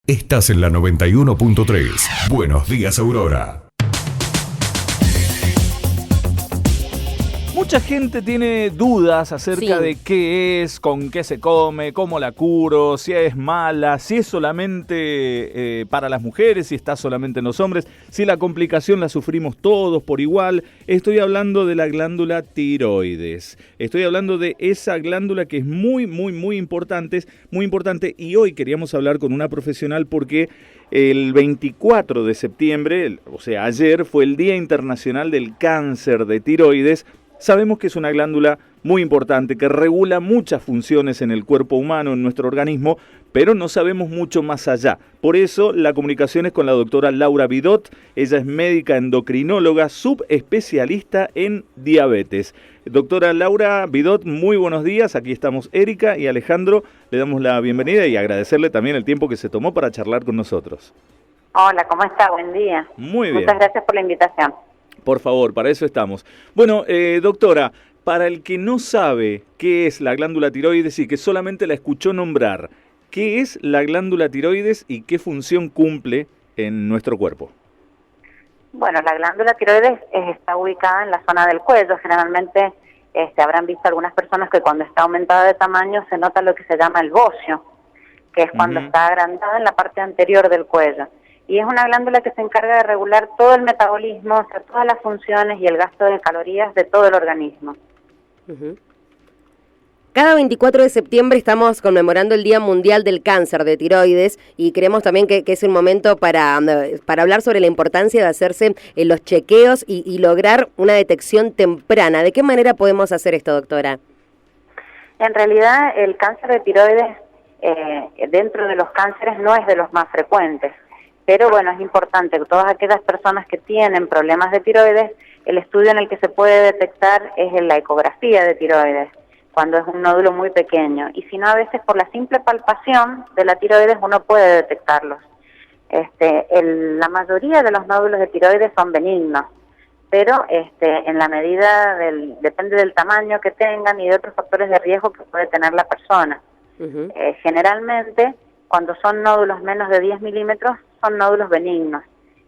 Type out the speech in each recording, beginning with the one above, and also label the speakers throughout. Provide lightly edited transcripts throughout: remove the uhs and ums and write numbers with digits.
Speaker 1: Estás en la 91.3. Buenos días, Aurora.
Speaker 2: Mucha gente tiene dudas acerca de qué es, con qué se come, cómo la curo, si es mala, si es solamente para las mujeres, si está solamente en los hombres, si la complicación la sufrimos todos por igual. Estoy hablando de la glándula tiroides. Estoy hablando de esa glándula que es muy importante, y hoy queríamos hablar con una profesional porque el 24 de septiembre, o sea, ayer, fue el Día Internacional del Cáncer de Tiroides. Sabemos que es una glándula muy importante, que regula muchas funciones en el cuerpo humano, en nuestro organismo, pero no sabemos mucho más allá. Por eso la comunicación es con la doctora Laura Bidot. Ella es médica endocrinóloga, subespecialista en diabetes. Doctora Laura Bidot, muy buenos días. Aquí estamos Erika y Alejandro. Le damos la bienvenida y agradecerle también el tiempo que se tomó para charlar con nosotros.
Speaker 3: Hola, ¿cómo está? Buen día.
Speaker 2: Muy bien.
Speaker 3: Muchas gracias por la invitación.
Speaker 2: Por favor, para eso estamos. Bueno, doctora, para el que no sabe qué es la glándula tiroides y que solamente la escuchó nombrar, ¿qué es la glándula tiroides y qué función cumple en nuestro cuerpo?
Speaker 3: Bueno, la glándula tiroides está ubicada en la zona del cuello. Generalmente habrán visto algunas personas que cuando está aumentada de tamaño se nota lo que se llama el bocio, que es cuando está agrandada en la parte anterior del cuello. Y es una glándula que se encarga de regular todo el metabolismo, o sea, todas las funciones y el gasto de calorías de todo el organismo.
Speaker 4: Cada 24 de septiembre estamos conmemorando el Día Mundial del Cáncer de Tiroides y creemos también que es un momento para hablar sobre la importancia de hacerse los chequeos y lograr una detección temprana. ¿De qué manera podemos hacer esto, doctora?
Speaker 3: En realidad, el cáncer de tiroides dentro de los cánceres no es de los más frecuentes. Pero bueno, es importante que todas aquellas personas que tienen problemas de tiroides, el estudio en el que se puede detectar es en la ecografía de tiroides, cuando es un nódulo muy pequeño. Y si no, a veces por la simple palpación de la tiroides uno puede detectarlos. La mayoría de los nódulos de tiroides son benignos, pero en la medida depende del tamaño que tengan y de otros factores de riesgo que puede tener la persona. Generalmente, cuando son nódulos menos de 10 milímetros, son nódulos benignos.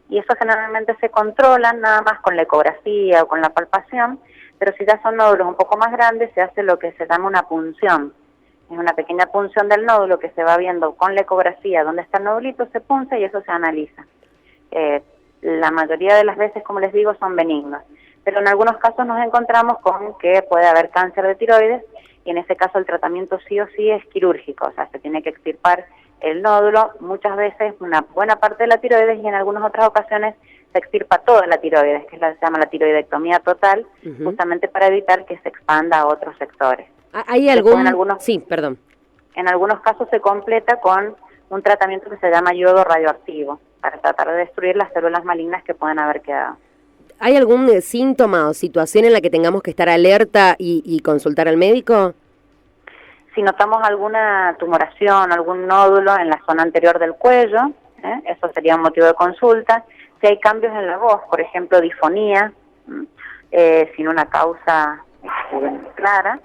Speaker 3: Y eso generalmente se controlan nada más con la ecografía o con la palpación, pero si ya son nódulos un poco más grandes, se hace lo que se llama una punción. Es una pequeña punción del nódulo que se va viendo con la ecografía donde está el nódulito, se punza y eso se analiza. La mayoría de las veces, como les digo, son benignos. Pero en algunos casos nos encontramos con que puede haber cáncer de tiroides y en ese caso el tratamiento sí o sí es quirúrgico, o sea, se tiene que extirpar el nódulo, muchas veces una buena parte de la tiroides y en algunas otras ocasiones se extirpa toda la tiroides, que se llama la tiroidectomía total, justamente para evitar que se expanda a otros sectores.
Speaker 4: ¿Hay algún...? Sí, perdón.
Speaker 3: En algunos casos se completa con un tratamiento que se llama yodo radioactivo, para tratar de destruir las células malignas que pueden haber quedado.
Speaker 4: ¿Hay algún síntoma o situación en la que tengamos que estar alerta y consultar al médico?
Speaker 3: Si notamos alguna tumoración, algún nódulo en la zona anterior del cuello, eso sería un motivo de consulta. Si hay cambios en la voz, por ejemplo, disfonía, sin una causa clara.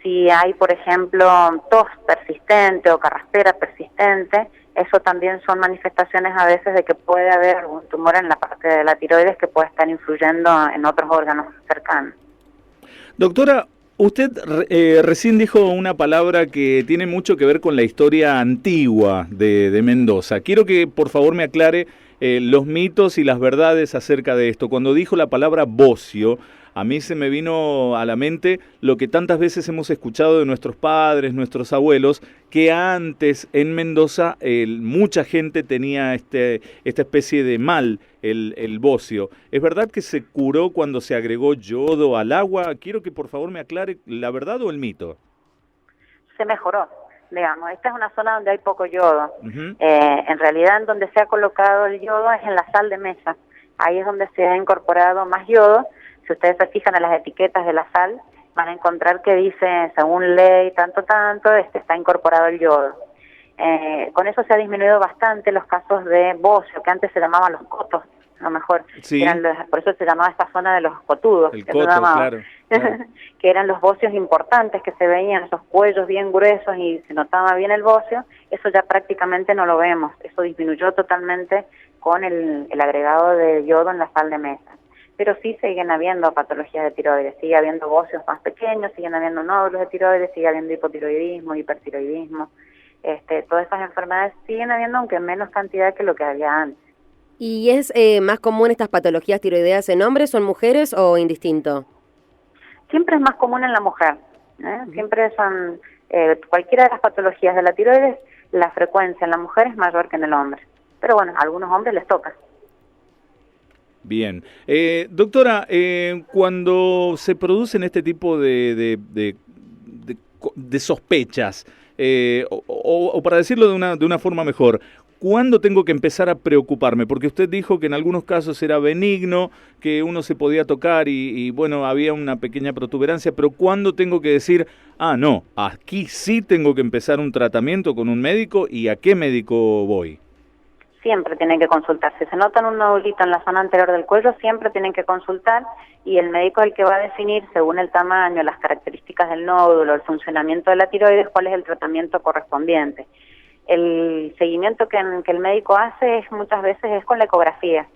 Speaker 3: Si hay, por ejemplo, tos persistente o carraspera persistente, eso también son manifestaciones a veces de que puede haber algún tumor en la parte de la tiroides que puede estar influyendo en otros órganos cercanos.
Speaker 2: Doctora, usted recién dijo una palabra que tiene mucho que ver con la historia antigua de Mendoza. Quiero que por favor me aclare los mitos y las verdades acerca de esto. Cuando dijo la palabra bocio, a mí se me vino a la mente lo que tantas veces hemos escuchado de nuestros padres, nuestros abuelos, que antes en Mendoza mucha gente tenía esta especie de mal, el bocio. ¿Es verdad que se curó cuando se agregó yodo al agua? Quiero que por favor me aclare la verdad o el mito.
Speaker 3: Se mejoró, digamos. Esta es una zona donde hay poco yodo. En realidad, en donde se ha colocado el yodo es en la sal de mesa. Ahí es donde se ha incorporado más yodo. Si ustedes se fijan en las etiquetas de la sal, van a encontrar que dice, según ley, tanto, está incorporado el yodo. Con eso se ha disminuido bastante los casos de bocio, que antes se llamaban los cotos, lo mejor.
Speaker 2: Sí.
Speaker 3: Por eso se llamaba esta zona de los cotudos.
Speaker 2: El
Speaker 3: que
Speaker 2: coto,
Speaker 3: se llamaba.
Speaker 2: claro.
Speaker 3: Que eran los bocios importantes, que se veían esos cuellos bien gruesos y se notaba bien el bocio. Eso ya prácticamente no lo vemos. Eso disminuyó totalmente con el agregado de yodo en la sal de mesa. Pero sí siguen habiendo patologías de tiroides, sigue habiendo bocios más pequeños, siguen habiendo nódulos de tiroides, sigue habiendo hipotiroidismo, hipertiroidismo. Todas esas enfermedades siguen habiendo, aunque en menos cantidad que lo que había antes.
Speaker 4: ¿Y es más común estas patologías tiroideas en hombres o en mujeres o indistinto?
Speaker 3: Siempre es más común en la mujer, siempre son, cualquiera de las patologías de la tiroides, la frecuencia en la mujer es mayor que en el hombre. Pero bueno, a algunos hombres les toca.
Speaker 2: Bien. Doctora, cuando se producen este tipo de sospechas, o para decirlo de una forma mejor, ¿cuándo tengo que empezar a preocuparme? Porque usted dijo que en algunos casos era benigno, que uno se podía tocar y bueno, había una pequeña protuberancia, pero ¿cuándo tengo que decir, no, aquí sí tengo que empezar un tratamiento con un médico y a qué médico voy?
Speaker 3: Siempre tienen que consultar. Si se notan un nodulito en la zona anterior del cuello, siempre tienen que consultar y el médico es el que va a definir, según el tamaño, las características del nódulo, el funcionamiento de la tiroides, cuál es el tratamiento correspondiente. El seguimiento que el médico hace muchas veces es con la ecografía.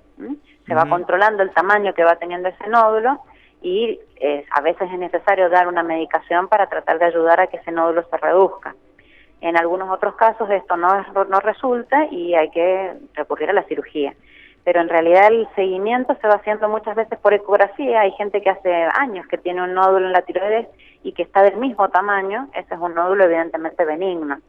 Speaker 3: Se va controlando el tamaño que va teniendo ese nódulo y a veces es necesario dar una medicación para tratar de ayudar a que ese nódulo se reduzca. En algunos otros casos esto no resulta y hay que recurrir a la cirugía. Pero en realidad el seguimiento se va haciendo muchas veces por ecografía. Hay gente que hace años que tiene un nódulo en la tiroides y que está del mismo tamaño. Ese es un nódulo evidentemente benigno.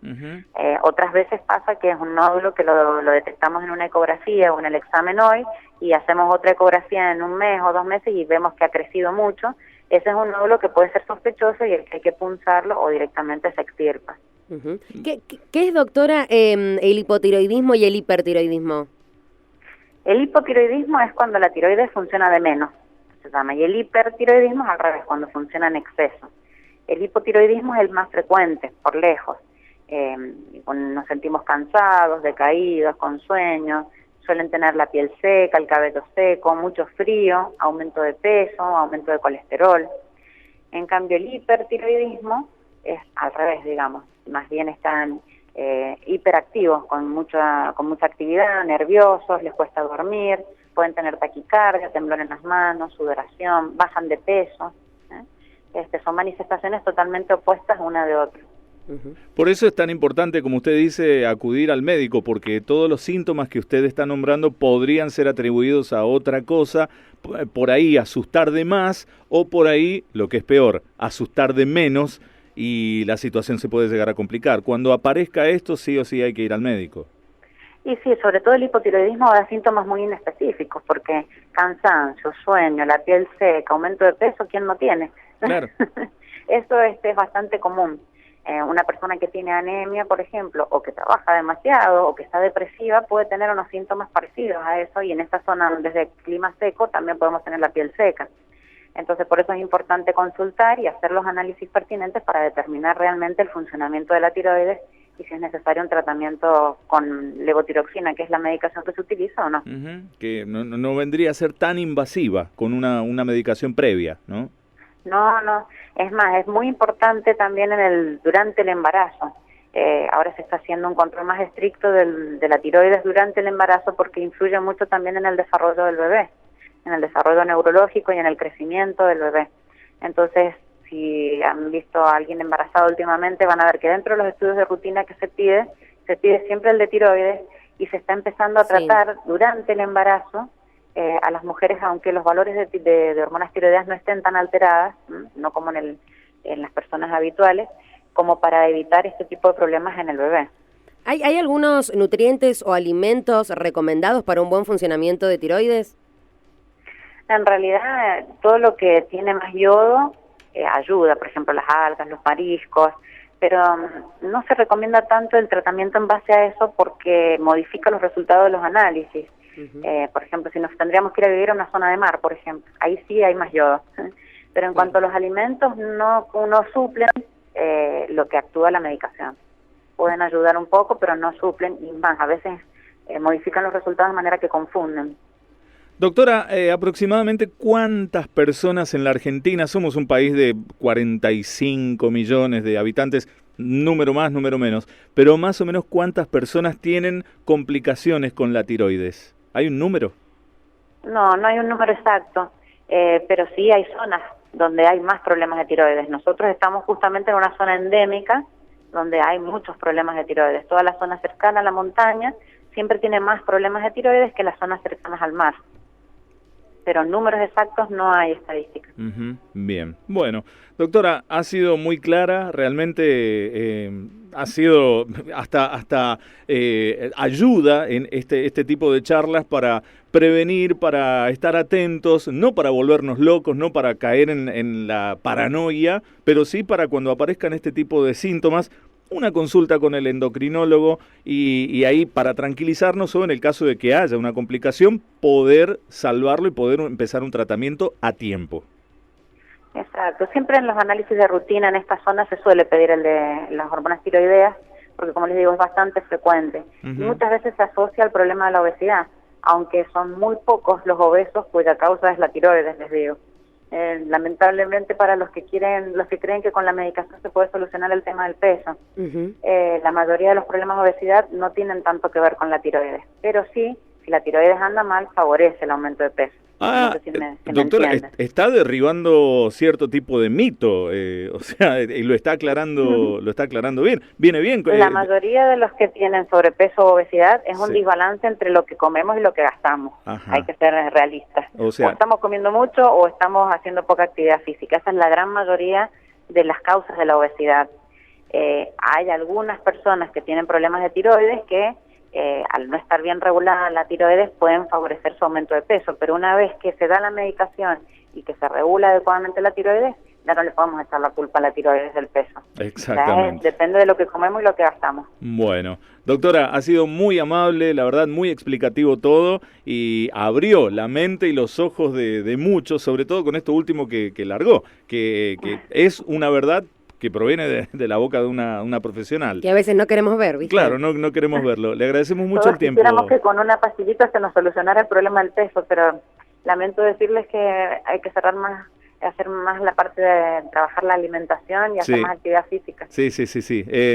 Speaker 3: Otras veces pasa que es un nódulo que lo detectamos en una ecografía o en el examen hoy y hacemos otra ecografía en un mes o 2 meses y vemos que ha crecido mucho. Ese es un nódulo que puede ser sospechoso y el que hay que punzarlo o directamente se extirpa.
Speaker 4: ¿Qué es, doctora, el hipotiroidismo y el hipertiroidismo?
Speaker 3: El hipotiroidismo es cuando la tiroides funciona de menos, se llama, y el hipertiroidismo es al revés, cuando funciona en exceso. El hipotiroidismo es el más frecuente, por lejos. Nos sentimos cansados, decaídos, con sueños, suelen tener la piel seca, el cabello seco, mucho frío, aumento de peso, aumento de colesterol. En cambio, el hipertiroidismo es al revés, digamos, más bien están hiperactivos, con mucha actividad, nerviosos, les cuesta dormir, pueden tener taquicardia, temblor en las manos, sudoración, bajan de peso. Son manifestaciones totalmente opuestas una de otra.
Speaker 2: Por eso es tan importante, como usted dice, acudir al médico, porque todos los síntomas que usted está nombrando podrían ser atribuidos a otra cosa, por ahí asustar de más, o por ahí, lo que es peor, asustar de menos, y la situación se puede llegar a complicar. Cuando aparezca esto, sí o sí hay que ir al médico.
Speaker 3: Y sí, sobre todo el hipotiroidismo da síntomas muy inespecíficos, porque cansancio, sueño, la piel seca, aumento de peso, ¿quién no tiene?
Speaker 2: Claro.
Speaker 3: Eso es bastante común. Una persona que tiene anemia, por ejemplo, o que trabaja demasiado, o que está depresiva, puede tener unos síntomas parecidos a eso, y en esta zona, desde clima seco, también podemos tener la piel seca. Entonces, por eso es importante consultar y hacer los análisis pertinentes para determinar realmente el funcionamiento de la tiroides y si es necesario un tratamiento con levotiroxina, que es la medicación que se utiliza o no.
Speaker 2: Que no vendría a ser tan invasiva con una medicación previa, ¿no?
Speaker 3: No. Es más, es muy importante también durante el embarazo. Ahora se está haciendo un control más estricto de la tiroides durante el embarazo porque influye mucho también en el desarrollo del bebé, en el desarrollo neurológico y en el crecimiento del bebé. Entonces, si han visto a alguien embarazado últimamente, van a ver que dentro de los estudios de rutina que se pide siempre el de tiroides y se está empezando a tratar durante el embarazo a las mujeres, aunque los valores de hormonas tiroideas no estén tan alteradas, no como en las personas habituales, como para evitar este tipo de problemas en el bebé.
Speaker 4: ¿Hay algunos nutrientes o alimentos recomendados para un buen funcionamiento de tiroides?
Speaker 3: En realidad, todo lo que tiene más yodo ayuda, por ejemplo, las algas, los mariscos, pero no se recomienda tanto el tratamiento en base a eso porque modifica los resultados de los análisis. Por ejemplo, si nos tendríamos que ir a vivir a una zona de mar, por ejemplo, ahí sí hay más yodo. Pero en cuanto a los alimentos, no suplen lo que actúa la medicación. Pueden ayudar un poco, pero no suplen, y más, a veces modifican los resultados de manera que confunden.
Speaker 2: Doctora, aproximadamente ¿cuántas personas en la Argentina? Somos un país de 45 millones de habitantes, número más, número menos, pero más o menos ¿cuántas personas tienen complicaciones con la tiroides? ¿Hay un número?
Speaker 3: No, no hay un número exacto, pero sí hay zonas donde hay más problemas de tiroides. Nosotros estamos justamente en una zona endémica donde hay muchos problemas de tiroides. Toda la zona cercana a la montaña siempre tiene más problemas de tiroides que las zonas cercanas al mar. Pero números exactos no hay estadísticas.
Speaker 2: Bien, bueno, doctora, ha sido muy clara, realmente ha sido hasta ayuda en este tipo de charlas para prevenir, para estar atentos, no para volvernos locos, no para caer en la paranoia, pero sí para cuando aparezcan este tipo de síntomas, una consulta con el endocrinólogo y ahí para tranquilizarnos o en el caso de que haya una complicación, poder salvarlo y poder empezar un tratamiento a tiempo.
Speaker 3: Exacto. Siempre en los análisis de rutina en esta zona se suele pedir el de las hormonas tiroideas, porque como les digo es bastante frecuente. Y muchas veces se asocia al problema de la obesidad, aunque son muy pocos los obesos cuya causa es la tiroides, les digo. Lamentablemente para los que creen que con la medicación se puede solucionar el tema del peso, la mayoría de los problemas de obesidad no tienen tanto que ver con la tiroides, pero sí, si la tiroides anda mal, favorece el aumento de peso. No sé si
Speaker 2: doctora, está derribando cierto tipo de mito, o sea, y lo está aclarando bien. Viene bien.
Speaker 3: La mayoría de los que tienen sobrepeso o obesidad es un desbalance entre lo que comemos y lo que gastamos. Ajá. Hay que ser realistas. O estamos comiendo mucho o estamos haciendo poca actividad física. Esa es la gran mayoría de las causas de la obesidad. Hay algunas personas que tienen problemas de tiroides que al no estar bien regulada la tiroides pueden favorecer su aumento de peso, pero una vez que se da la medicación y que se regula adecuadamente la tiroides, ya no le podemos echar la culpa a la tiroides del peso.
Speaker 2: Exactamente.
Speaker 3: Depende de lo que comemos y lo que gastamos.
Speaker 2: Bueno, doctora, ha sido muy amable, la verdad muy explicativo todo y abrió la mente y los ojos de muchos, sobre todo con esto último que largó, que es una verdad que proviene de la boca de una profesional.
Speaker 4: Que a veces no queremos ver, ¿viste?
Speaker 2: Claro, no queremos verlo. Le agradecemos mucho
Speaker 3: Todos
Speaker 2: el tiempo.
Speaker 3: Quisiéramos que con una pastillita se nos solucionara el problema del peso, pero lamento decirles que hay que hacer más la parte de trabajar la alimentación y hacer más actividad física. Sí.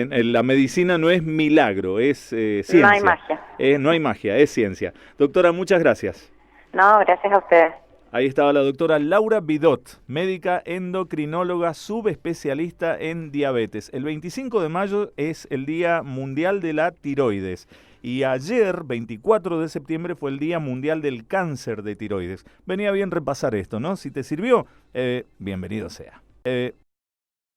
Speaker 2: La medicina no es milagro, es ciencia.
Speaker 3: No hay magia.
Speaker 2: No hay magia, es ciencia. Doctora, muchas gracias.
Speaker 3: No, gracias a ustedes.
Speaker 2: Ahí estaba la doctora Laura Bidot, médica endocrinóloga subespecialista en diabetes. El 25 de mayo es el Día Mundial de la Tiroides y ayer, 24 de septiembre, fue el Día Mundial del Cáncer de Tiroides. Venía bien repasar esto, ¿no? Si te sirvió, bienvenido sea.